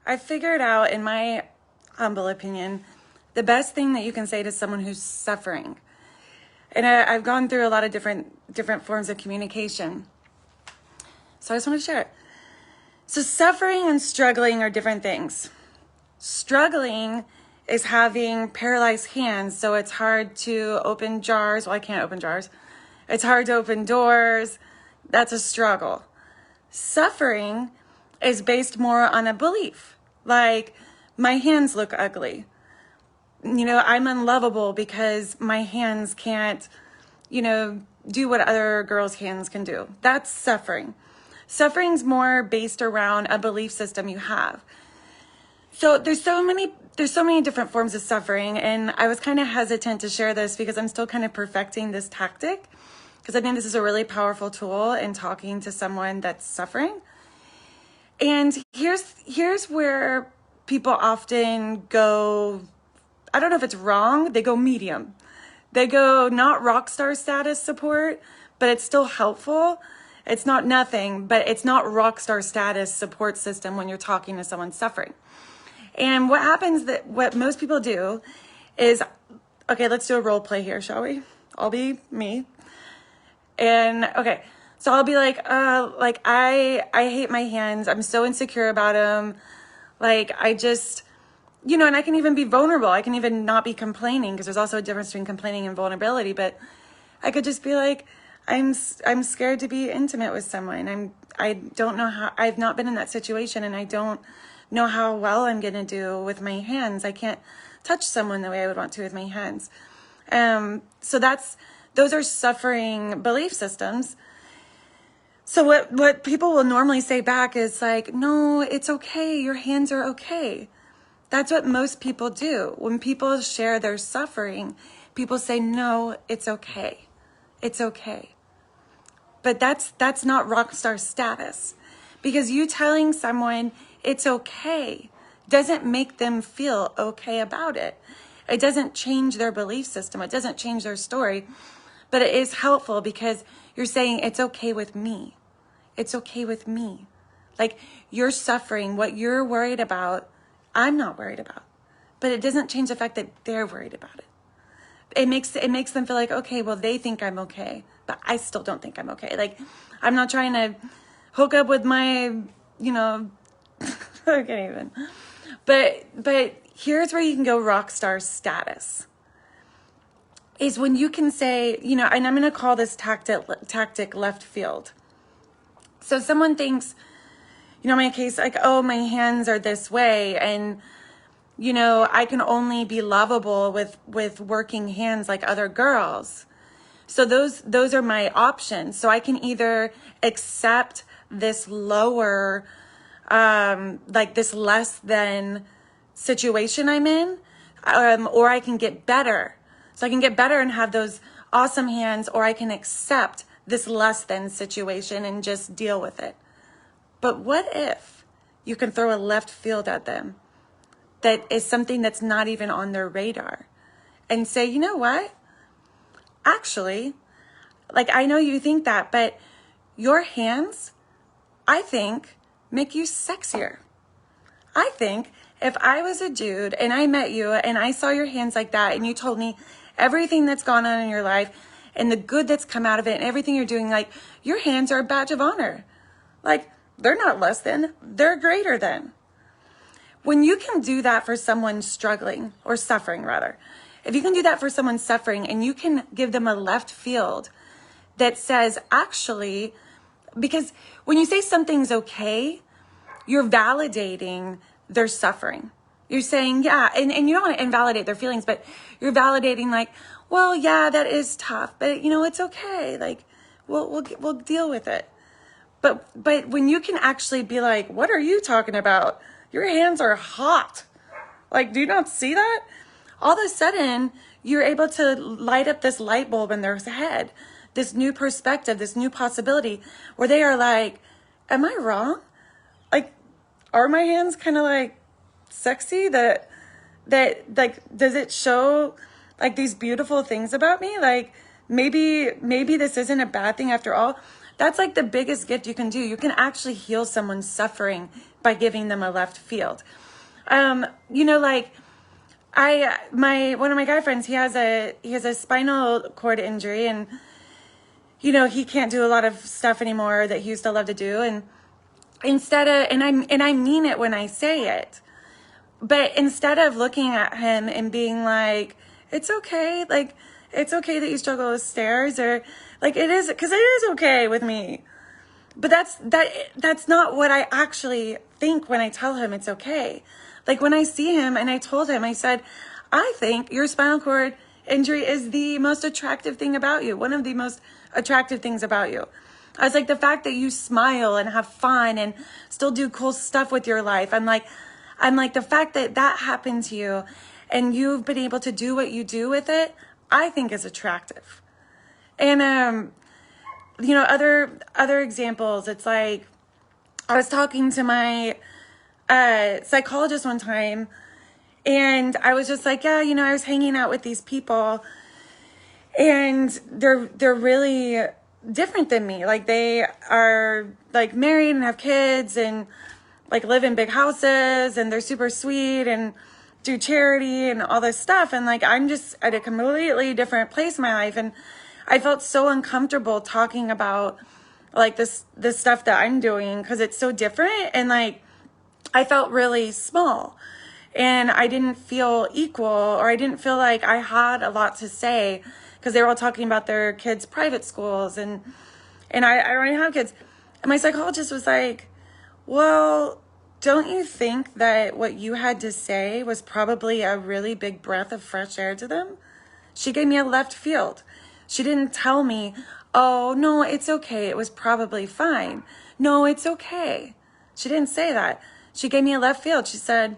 I figured out, in my humble opinion, the best thing that you can say to someone who's suffering. And I've gone through a lot of different forms of communication. So I just want to share it. So suffering and struggling are different things. Struggling is having paralyzed hands, so it's hard to open jars. Well, I can't open jars. It's hard to open doors. That's a struggle. Suffering is based more on a belief, like my hands look ugly. I'm unlovable because my hands can't, do what other girls' hands can do. That's suffering. Suffering's more based around a belief system you have. So there's so many different forms of suffering, and I was kind of hesitant to share this because I'm still kind of perfecting this tactic, because I think this is a really powerful tool in talking to someone that's suffering. And here's where people often go, I don't know if it's wrong, they go medium. They go not rock star status support, but it's still helpful. It's not nothing, but it's not rock star status support system when you're talking to someone suffering. And what happens, that what most people do is, okay, let's do a role play here, shall we? I'll be me. And okay, so I'll be like I hate my hands. I'm so insecure about them. Like I just, and I can even be vulnerable. I can even not be complaining, because there's also a difference between complaining and vulnerability. But I could just be like, I'm scared to be intimate with someone. I don't know how, I've not been in that situation, and I don't know how well I'm going to do with my hands. I can't touch someone the way I would want to with my hands. So those are suffering belief systems. So what people will normally say back is like, no, it's okay. Your hands are okay. That's what most people do. When people share their suffering, people say, no, it's okay. It's okay. But that's not rock star status, because you telling someone it's okay doesn't make them feel okay about it. It doesn't change their belief system. It doesn't change their story, but it is helpful because you're saying it's okay with me. It's okay with me. Like, you're suffering, what you're worried about, I'm not worried about. But it doesn't change the fact that they're worried about it. It makes them feel like, okay, well, they think I'm okay, but I still don't think I'm okay. Like, I'm not trying to hook up with my, I can't even. But here's where you can go rock star status. Is when you can say, and I'm going to call this tactic left field. So someone thinks, in my case, like, oh, my hands are this way, and I can only be lovable with working hands like other girls. So those are my options. So I can either accept this lower, like this less than situation I'm in, or I can get better. So I can get better and have those awesome hands, or I can accept this less than situation and just deal with it. But what if you can throw a left field at them that is something that's not even on their radar, and say, you know what? Actually, like, I know you think that, but your hands, I think, make you sexier. I think if I was a dude and I met you and I saw your hands like that, and you told me everything that's gone on in your life and the good that's come out of it and everything you're doing, like, your hands are a badge of honor. Like, they're not less than, they're greater than. When you can do that for someone struggling, or suffering rather, if you can do that for someone suffering, and you can give them a left field that says, actually, because when you say something's okay, you're validating their suffering. You're saying, yeah, and you don't want to invalidate their feelings, but you're validating, like, well, yeah, that is tough, but it's okay. Like, we'll deal with it. But when you can actually be like, what are you talking about? Your hands are hot. Like, do you not see that? All of a sudden, you're able to light up this light bulb in their head, this new perspective, this new possibility, where they are like, am I wrong? Like, are my hands kind of like sexy? That like, does it show like these beautiful things about me? Like, maybe this isn't a bad thing after all. That's like the biggest gift you can do. You can actually heal someone's suffering by giving them a left field. You know, like one of my guy friends, he has a spinal cord injury, and you know, he can't do a lot of stuff anymore that he used to love to do. And I mean it when I say it, but instead of looking at him and being like, it's okay, like, it's okay that you struggle with stairs, or like, it is, because it is okay with me. But that's not what I actually think when I tell him it's okay. Like, when I see him and I told him, I said, I think your spinal cord injury is the most attractive thing about you. One of the most attractive things about you. I was like, the fact that you smile and have fun and still do cool stuff with your life. I'm like, the fact that that happened to you and you've been able to do what you do with it, I think is attractive. And, you know, other examples, it's like, I was talking to my psychologist one time, and I was just like, yeah, you know, I was hanging out with these people, and they're really different than me. Like, they are like married and have kids and like live in big houses, and they're super sweet and do charity and all this stuff. And like, I'm just at a completely different place in my life. And I felt so uncomfortable talking about like this stuff that I'm doing, because it's so different. And like, I felt really small, and I didn't feel equal, or I didn't feel like I had a lot to say, because they were all talking about their kids' private schools, and I already have kids. And my psychologist was like, well, don't you think that what you had to say was probably a really big breath of fresh air to them? She gave me a left field. She didn't tell me, oh, no, it's okay, it was probably fine. No, it's okay. She didn't say that. She gave me a left field. She said,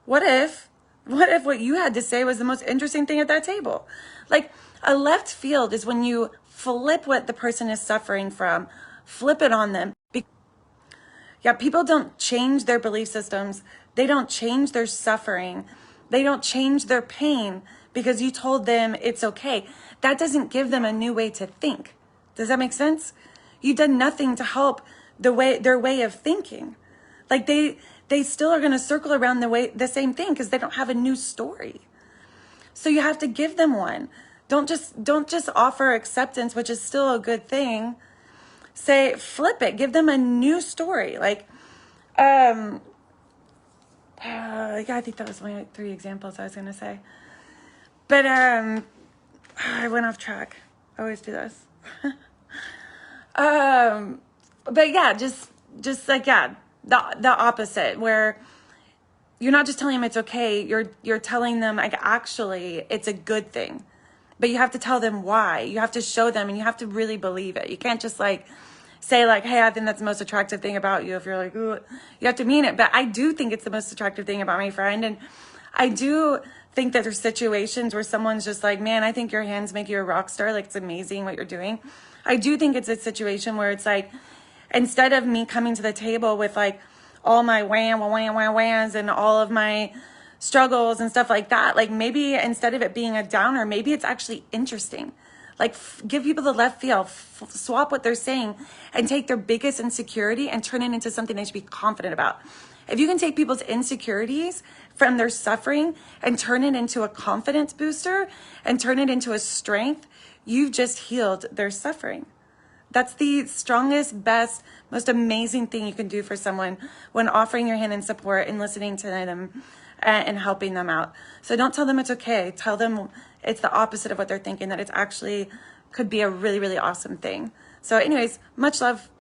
what if what you had to say was the most interesting thing at that table? Like, a left field is when you flip what the person is suffering from, flip it on them. Yeah, people don't change their belief systems. They don't change their suffering. They don't change their pain because you told them it's okay. That doesn't give them a new way to think. Does that make sense? You've done nothing to help their way of thinking. Like, they still are going to circle around the same thing because they don't have a new story. So you have to give them one. Don't just offer acceptance, which is still a good thing. Say, flip it. Give them a new story. Like, yeah, I think that was my 3 examples I was going to say. But I went off track. I always do this. But yeah, just like, yeah, the opposite, where you're not just telling them it's okay, you're telling them like, actually it's a good thing. But you have to tell them why. You have to show them, and you have to really believe it. You can't just like say like, hey, I think that's the most attractive thing about you. If you're like, ooh, you have to mean it. But I do think it's the most attractive thing about my friend. And I do think that there's situations where someone's just like, man, I think your hands make you a rock star. Like, it's amazing what you're doing. I do think it's a situation where it's like, instead of me coming to the table with like all my whams and all of my struggles and stuff like that, like, maybe instead of it being a downer, maybe it's actually interesting. Like, give people the left field, swap what they're saying, and take their biggest insecurity and turn it into something they should be confident about. If you can take people's insecurities from their suffering and turn it into a confidence booster and turn it into a strength, you've just healed their suffering. That's the strongest, best, most amazing thing you can do for someone when offering your hand in support and listening to them and helping them out. So don't tell them it's okay. Tell them it's the opposite of what they're thinking, that it's actually could be a really, really awesome thing. So anyways, much love.